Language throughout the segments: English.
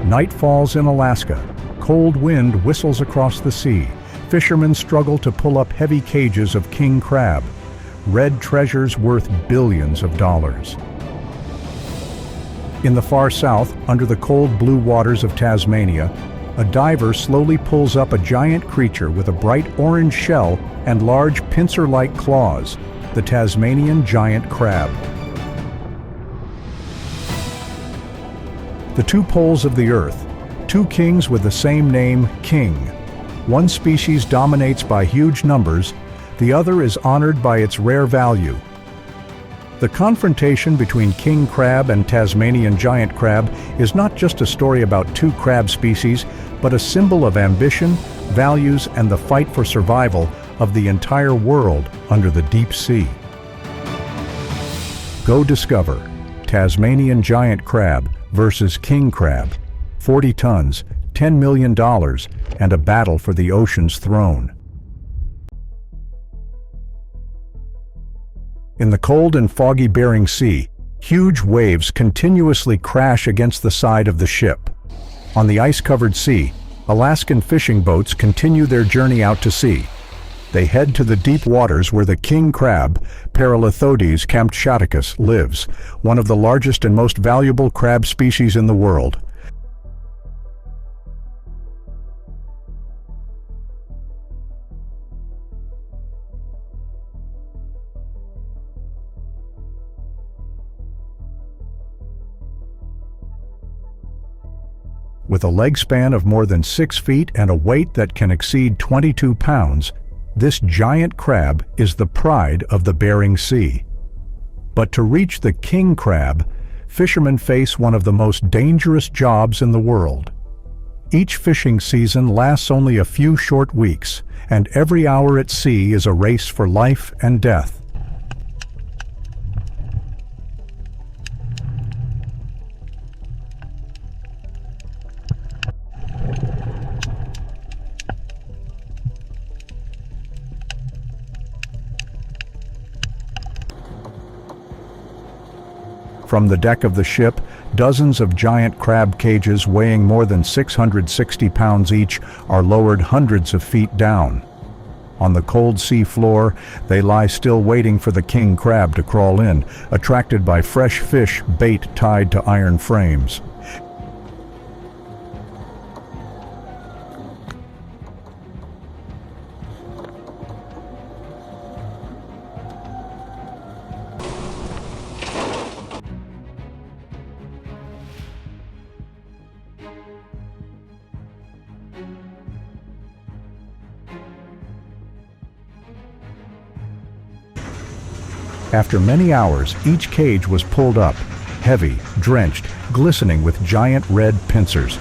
Night falls in Alaska. Cold wind whistles across the sea. Fishermen struggle to pull up heavy cages of king crab, red treasures worth billions of dollars. In the far south, under the cold blue waters of Tasmania, a diver slowly pulls up a giant creature with a bright orange shell and large pincer-like claws, the Tasmanian giant crab. The two poles of the earth, two kings with the same name, king. One species dominates by huge numbers, the other is honored by its rare value. The confrontation between king crab and Tasmanian giant crab is not just a story about two crab species, but a symbol of ambition, values, and the fight for survival of the entire world under the deep sea. Go discover Tasmanian giant crab versus king crab, 40 tons, $10 million, and a battle for the ocean's throne. In the cold and foggy Bering Sea, huge waves continuously crash against the side of the ship. On the ice-covered sea, Alaskan fishing boats continue their journey out to sea. They head to the deep waters where the king crab, Paralithodes kamtschaticus, lives, one of the largest and most valuable crab species in the world. With a leg span of more than 6 feet and a weight that can exceed 22 pounds, this giant crab is the pride of the Bering Sea. But to reach the king crab, fishermen face one of the most dangerous jobs in the world. Each fishing season lasts only a few short weeks, and every hour at sea is a race for life and death. From the deck of the ship, dozens of giant crab cages weighing more than 660 pounds each are lowered hundreds of feet down. On the cold sea floor, they lie still waiting for the king crab to crawl in, attracted by fresh fish bait tied to iron frames. After many hours, each cage was pulled up, heavy, drenched, glistening with giant red pincers.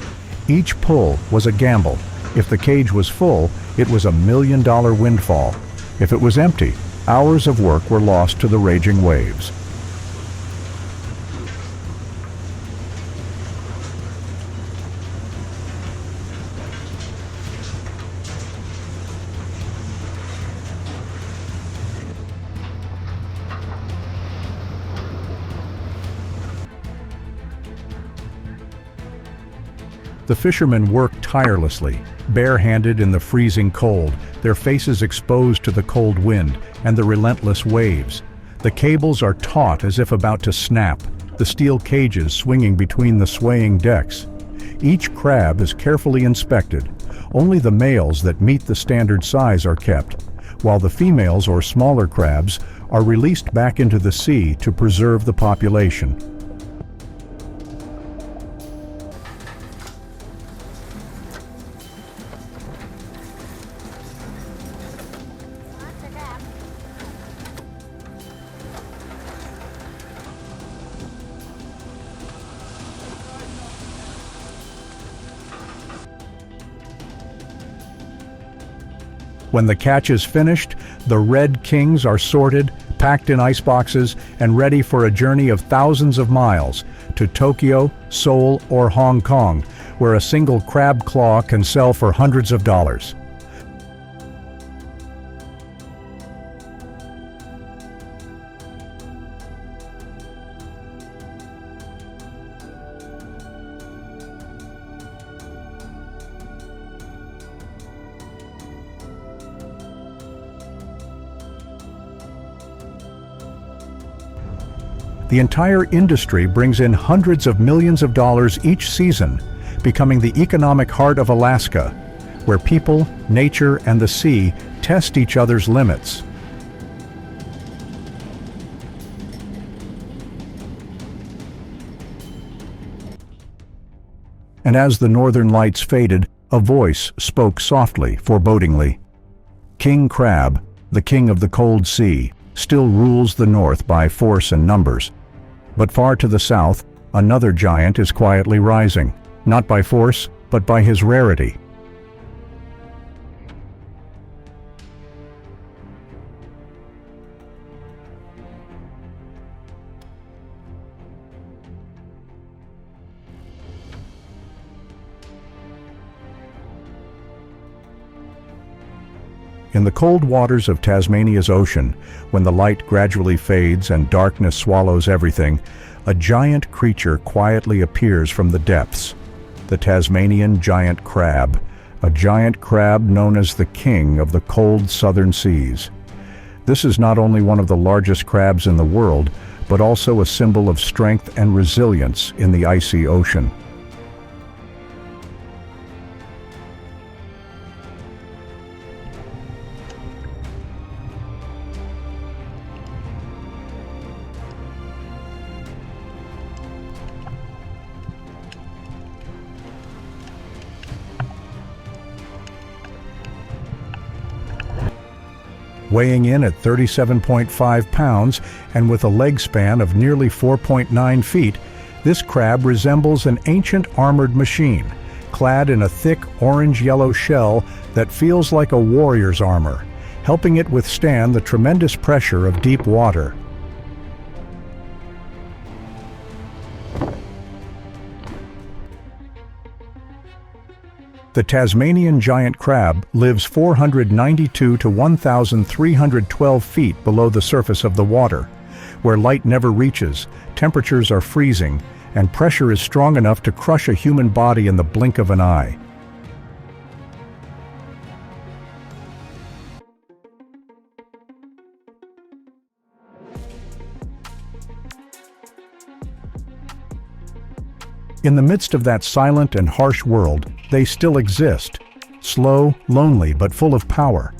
Each pull was a gamble. If the cage was full, it was $1 million windfall. If it was empty, hours of work were lost to the raging waves. The fishermen work tirelessly, bare-handed in the freezing cold, their faces exposed to the cold wind and the relentless waves. The cables are taut as if about to snap, the steel cages swinging between the swaying decks. Each crab is carefully inspected. Only the males that meet the standard size are kept, while the females or smaller crabs are released back into the sea to preserve the population. When the catch is finished, the red kings are sorted, packed in ice boxes, and ready for a journey of thousands of miles to Tokyo, Seoul, or Hong Kong, where a single crab claw can sell for hundreds of dollars. The entire industry brings in hundreds of millions of dollars each season, becoming the economic heart of Alaska, where people, nature, and the sea test each other's limits. And as the northern lights faded, a voice spoke softly, forebodingly. King Crab, the king of the cold sea, still rules the north by force and numbers. But far to the south, another giant is quietly rising, not by force, but by his rarity. In the cold waters of Tasmania's ocean, when the light gradually fades and darkness swallows everything, a giant creature quietly appears from the depths. The Tasmanian giant crab, a giant crab known as the king of the cold southern seas. This is not only one of the largest crabs in the world, but also a symbol of strength and resilience in the icy ocean. Weighing in at 37.5 pounds and with a leg span of nearly 4.9 feet, this crab resembles an ancient armored machine, clad in a thick orange-yellow shell that feels like a warrior's armor, helping it withstand the tremendous pressure of deep water. The Tasmanian giant crab lives 492 to 1,312 feet below the surface of the water, where light never reaches, temperatures are freezing, and pressure is strong enough to crush a human body in the blink of an eye. In the midst of that silent and harsh world, they still exist, slow, lonely, but full of power.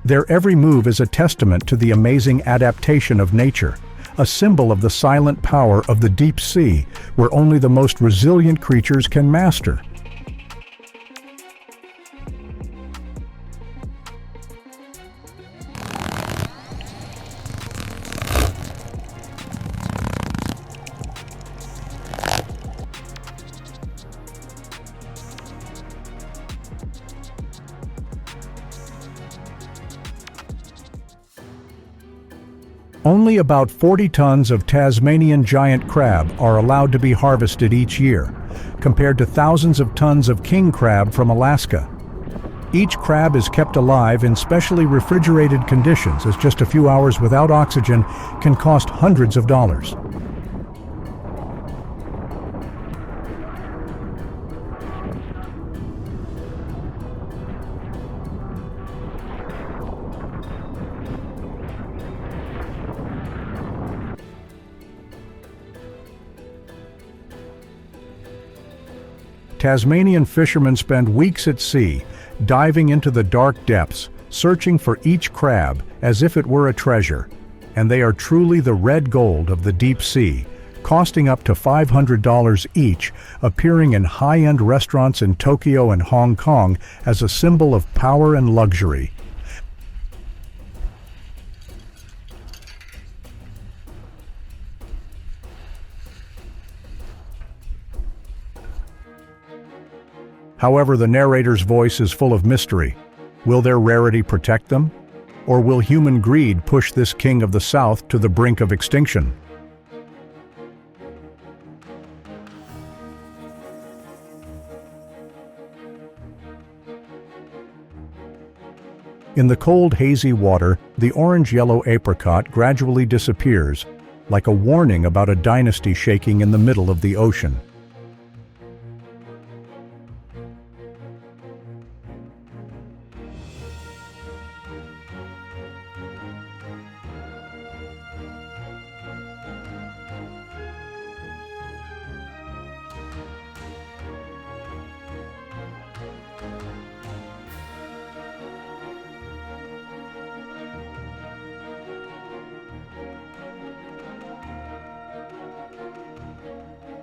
Their every move is a testament to the amazing adaptation of nature, a symbol of the silent power of the deep sea, where only the most resilient creatures can master. Only about 40 tons of Tasmanian giant crab are allowed to be harvested each year, compared to thousands of tons of king crab from Alaska. Each crab is kept alive in specially refrigerated conditions, as just a few hours without oxygen can cost hundreds of dollars. Tasmanian fishermen spend weeks at sea, diving into the dark depths, searching for each crab as if it were a treasure. And they are truly the red gold of the deep sea, costing up to $500 each, appearing in high-end restaurants in Tokyo and Hong Kong as a symbol of power and luxury. However, the narrator's voice is full of mystery. Will their rarity protect them? Or will human greed push this king of the South to the brink of extinction? In the cold, hazy water, the orange-yellow apricot gradually disappears, like a warning about a dynasty shaking in the middle of the ocean.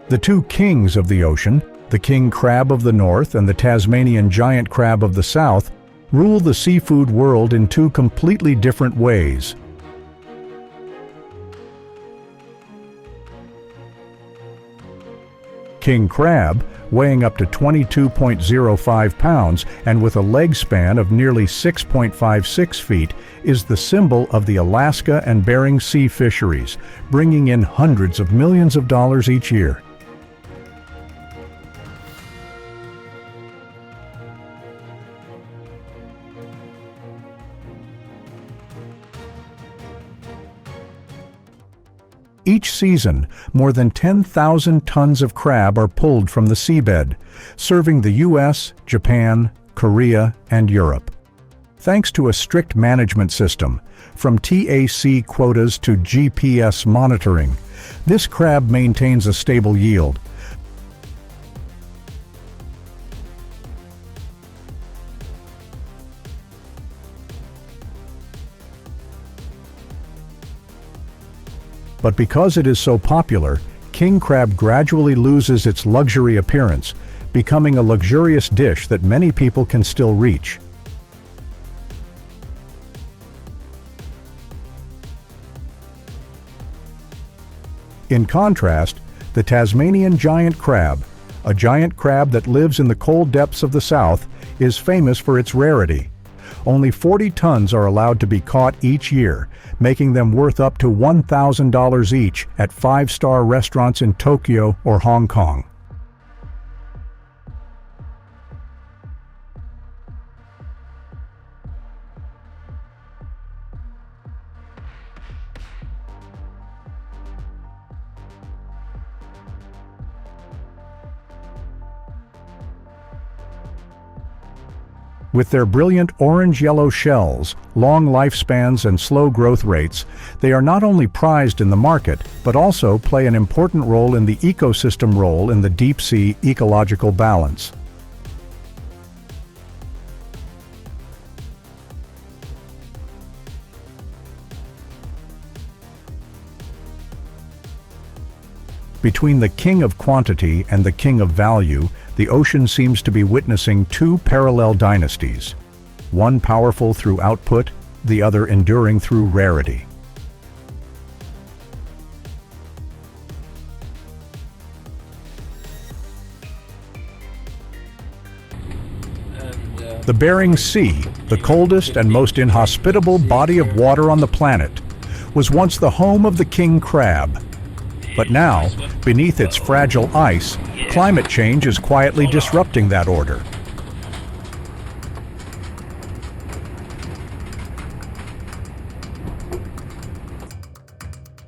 The two kings of the ocean, the king crab of the north and the Tasmanian giant crab of the south, rule the seafood world in two completely different ways. King crab, weighing up to 22.05 pounds and with a leg span of nearly 6.56 feet, is the symbol of the Alaska and Bering Sea fisheries, bringing in hundreds of millions of dollars each year. Each season, more than 10,000 tons of crab are pulled from the seabed, serving the US, Japan, Korea, and Europe. Thanks to a strict management system, from TAC quotas to GPS monitoring, this crab maintains a stable yield. But because it is so popular, king crab gradually loses its luxury appearance, becoming a luxurious dish that many people can still reach. In contrast, the Tasmanian giant crab, a giant crab that lives in the cold depths of the south, is famous for its rarity. Only 40 tons are allowed to be caught each year, making them worth up to $1,000 each at five-star restaurants in Tokyo or Hong Kong. With their brilliant orange-yellow shells, long lifespans, and slow growth rates, they are not only prized in the market, but also play an important role in the ecosystem role in the deep-sea ecological balance. Between the king of quantity and the king of value, the ocean seems to be witnessing two parallel dynasties, one powerful through output, the other enduring through rarity. The Bering Sea, the coldest and most inhospitable body of water on the planet, was once the home of the king crab. But now, beneath its fragile ice, climate change is quietly disrupting that order.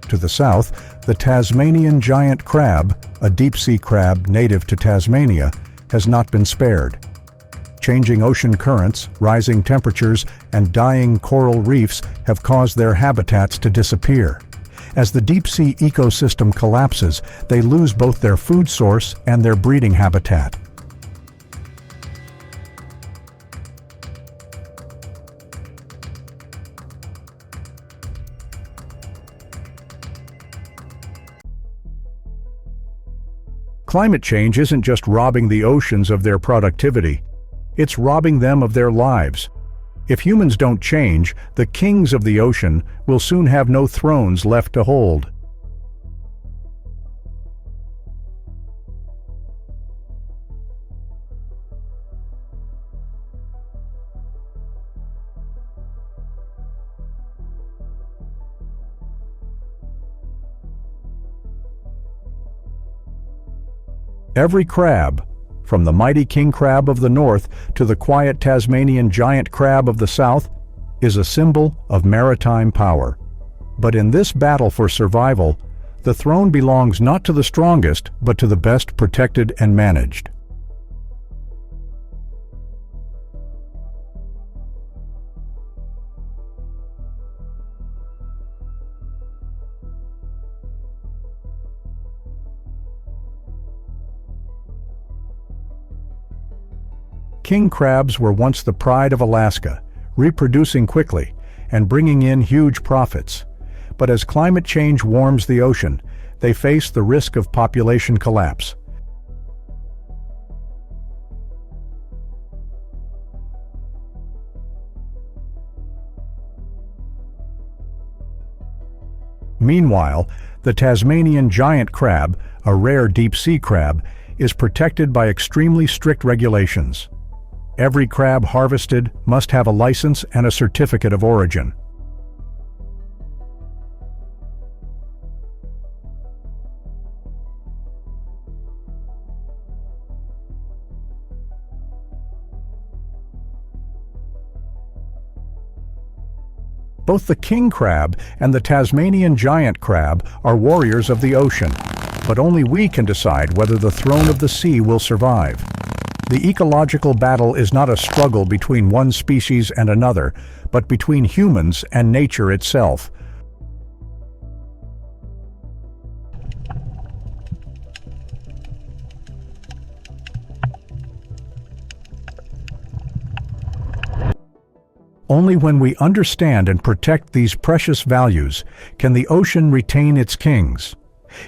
To the south, the Tasmanian giant crab, a deep-sea crab native to Tasmania, has not been spared. Changing ocean currents, rising temperatures, and dying coral reefs have caused their habitats to disappear. As the deep-sea ecosystem collapses, they lose both their food source and their breeding habitat. Climate change isn't just robbing the oceans of their productivity, it's robbing them of their lives. If humans don't change, the kings of the ocean will soon have no thrones left to hold. Every crab, from the mighty king crab of the north to the quiet Tasmanian giant crab of the south, is a symbol of maritime power. But in this battle for survival, the throne belongs not to the strongest, but to the best protected and managed. King crabs were once the pride of Alaska, reproducing quickly and bringing in huge profits. But as climate change warms the ocean, they face the risk of population collapse. Meanwhile, the Tasmanian giant crab, a rare deep-sea crab, is protected by extremely strict regulations. Every crab harvested must have a license and a certificate of origin. Both the king crab and the Tasmanian giant crab are warriors of the ocean, but only we can decide whether the throne of the sea will survive. The ecological battle is not a struggle between one species and another, but between humans and nature itself. Only when we understand and protect these precious values can the ocean retain its kings.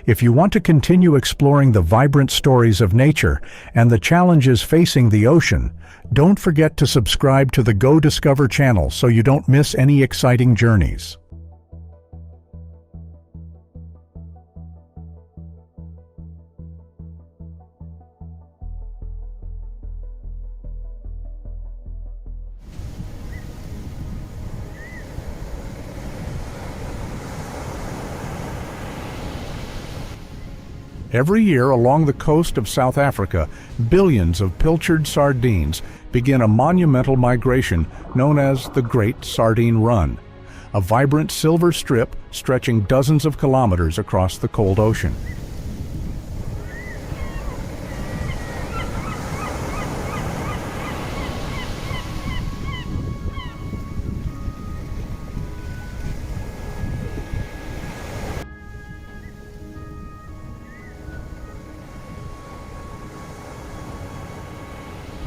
If you want to continue exploring the vibrant stories of nature and the challenges facing the ocean, don't forget to subscribe to the Go Discover channel so you don't miss any exciting journeys. Every year along the coast of South Africa, billions of pilchard sardines begin a monumental migration known as the Great Sardine Run, a vibrant silver strip stretching dozens of kilometers across the cold ocean.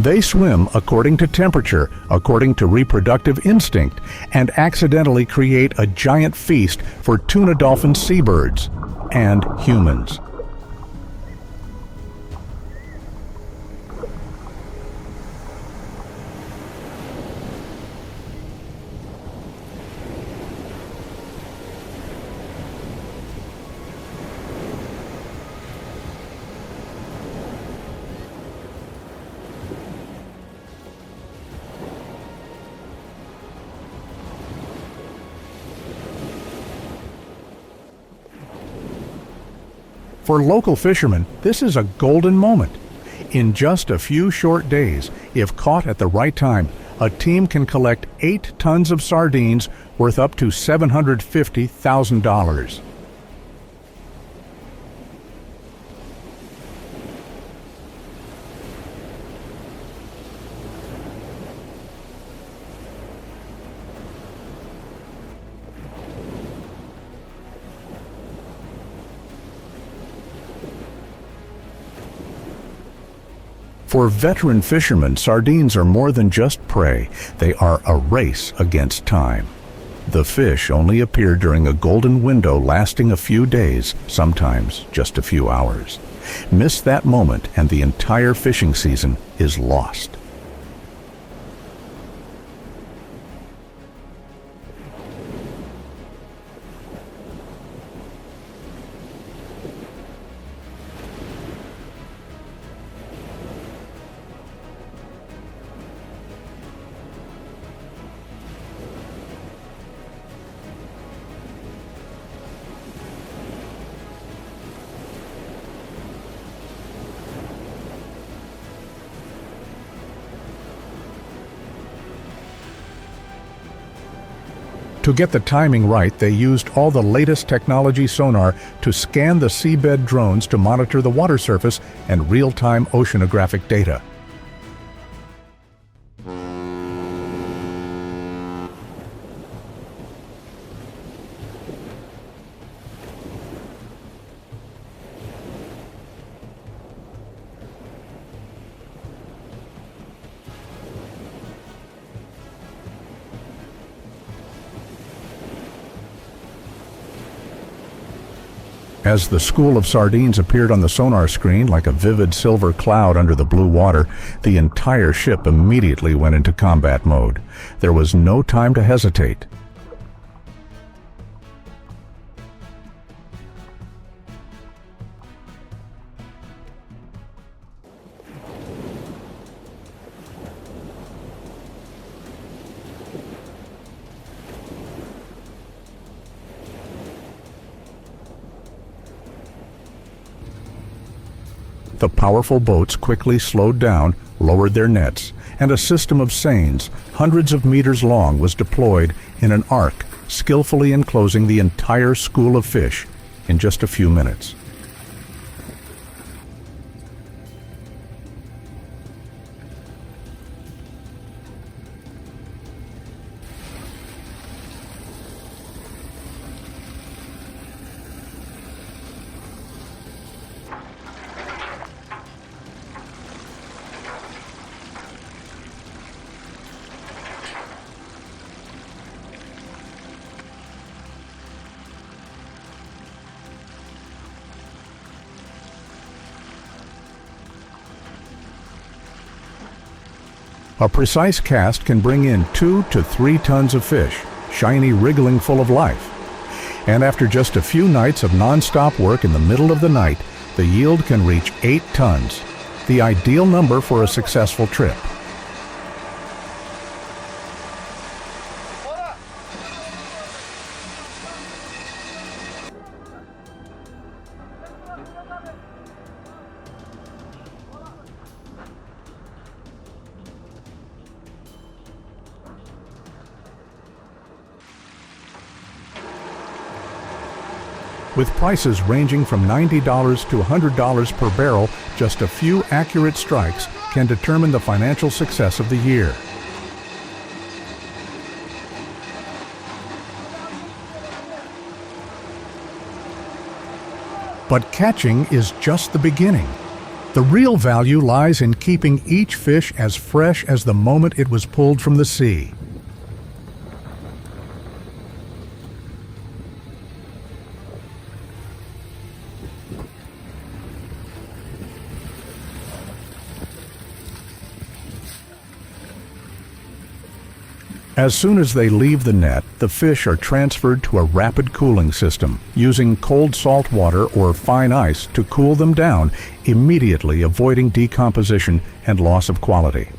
They swim according to temperature, according to reproductive instinct, and accidentally create a giant feast for tuna dolphin seabirds and humans. For local fishermen, this is a golden moment. In just a few short days, if caught at the right time, a team can collect 8 tons of sardines worth up to $750,000. For veteran fishermen, sardines are more than just prey. They are a race against time. The fish only appear during a golden window lasting a few days, sometimes just a few hours. Miss that moment and the entire fishing season is lost. To get the timing right, they used all the latest technology sonar to scan the seabed drones to monitor the water surface and real-time oceanographic data. As the school of sardines appeared on the sonar screen like a vivid silver cloud under the blue water, the entire ship immediately went into combat mode. There was no time to hesitate. The powerful boats quickly slowed down, lowered their nets, and a system of seines, hundreds of meters long, was deployed in an arc, skillfully enclosing the entire school of fish in just a few minutes. A precise cast can bring in 2 to 3 tons of fish, shiny, wriggling, full of life. And after just a few nights of non-stop work in the middle of the night, the yield can reach 8 tons, the ideal number for a successful trip. With prices ranging from $90 to $100 per barrel, just a few accurate strikes can determine the financial success of the year. But catching is just the beginning. The real value lies in keeping each fish as fresh as the moment it was pulled from the sea. As soon as they leave the net, the fish are transferred to a rapid cooling system, using cold salt water or fine ice to cool them down, immediately avoiding decomposition and loss of quality.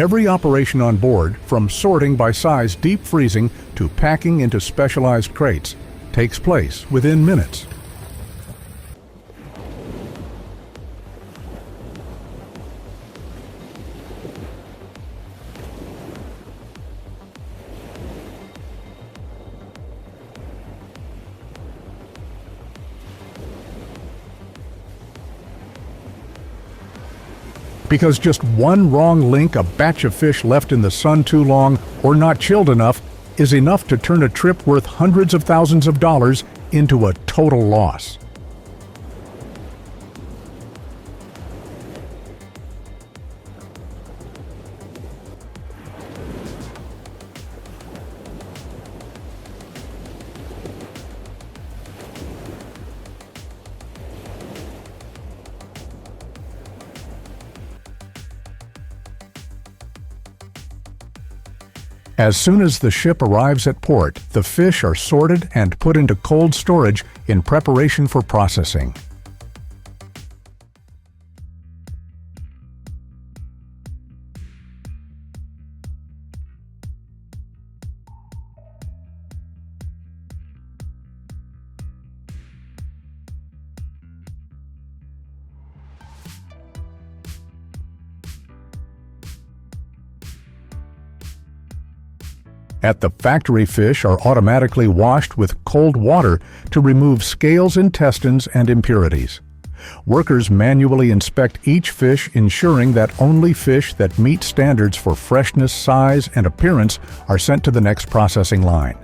Every operation on board, from sorting by size deep freezing to packing into specialized crates, takes place within minutes. Because just one wrong link, a batch of fish left in the sun too long or not chilled enough, is enough to turn a trip worth hundreds of thousands of dollars into a total loss. As soon as the ship arrives at port, the fish are sorted and put into cold storage in preparation for processing. At the factory, fish are automatically washed with cold water to remove scales, intestines, and impurities. Workers manually inspect each fish, ensuring that only fish that meet standards for freshness, size, and appearance are sent to the next processing line.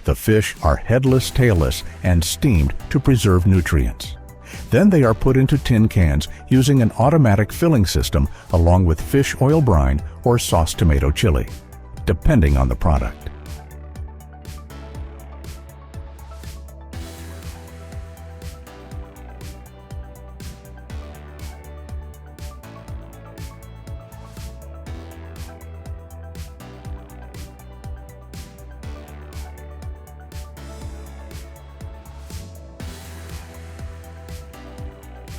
The fish are headless, tailless, and steamed to preserve nutrients. Then they are put into tin cans using an automatic filling system along with fish oil brine or sauce tomato chili, depending on the product.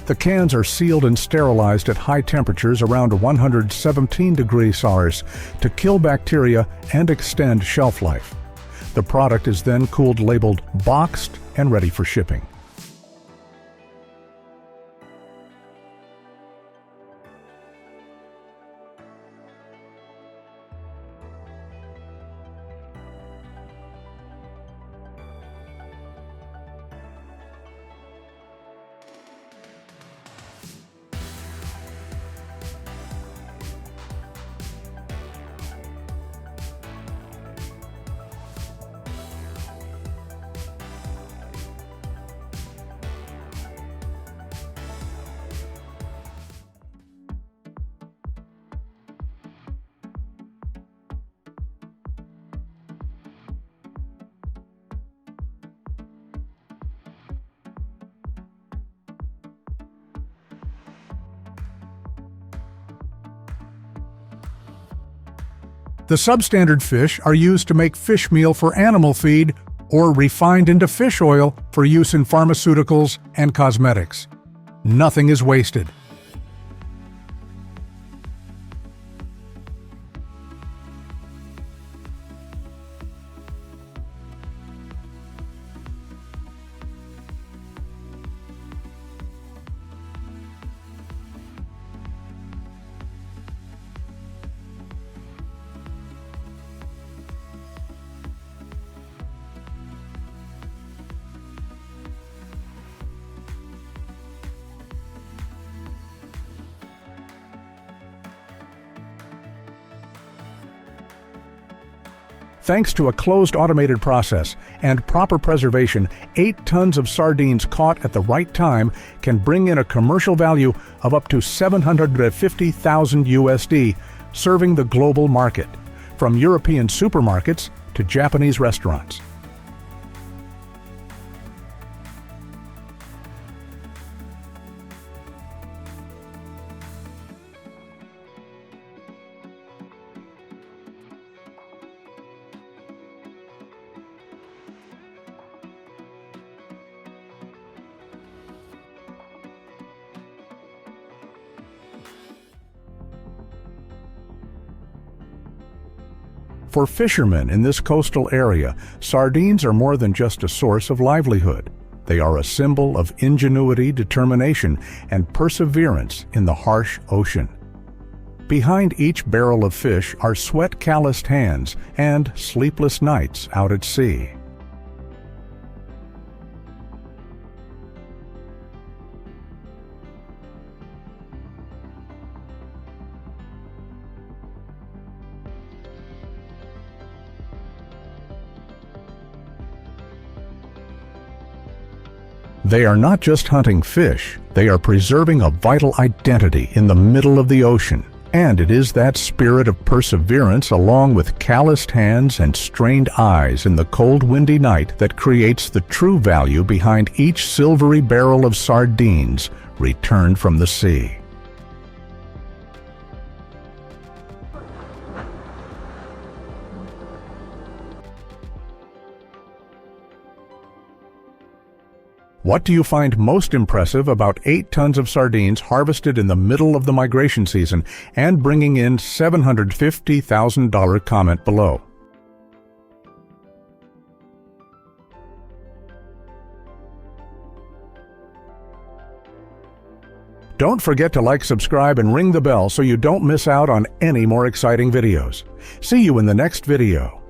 The cans are sealed and sterilized at high temperatures around 117 degrees Celsius to kill bacteria and extend shelf life. The product is then cooled, labeled, boxed, and ready for shipping. The substandard fish are used to make fish meal for animal feed or refined into fish oil for use in pharmaceuticals and cosmetics. Nothing is wasted. Thanks to a closed automated process and proper preservation, 8 tons of sardines caught at the right time can bring in a commercial value of up to $750,000 USD, serving the global market, from European supermarkets to Japanese restaurants. For fishermen in this coastal area, sardines are more than just a source of livelihood. They are a symbol of ingenuity, determination, and perseverance in the harsh ocean. Behind each barrel of fish are sweat-calloused hands and sleepless nights out at sea. They are not just hunting fish, they are preserving a vital identity in the middle of the ocean. And it is that spirit of perseverance, along with calloused hands and strained eyes in the cold, windy night, that creates the true value behind each silvery barrel of sardines returned from the sea. What do you find most impressive about 8 tons of sardines harvested in the middle of the migration season and bringing in $750,000? Comment below. Don't forget to like, subscribe, and ring the bell so you don't miss out on any more exciting videos. See you in the next video.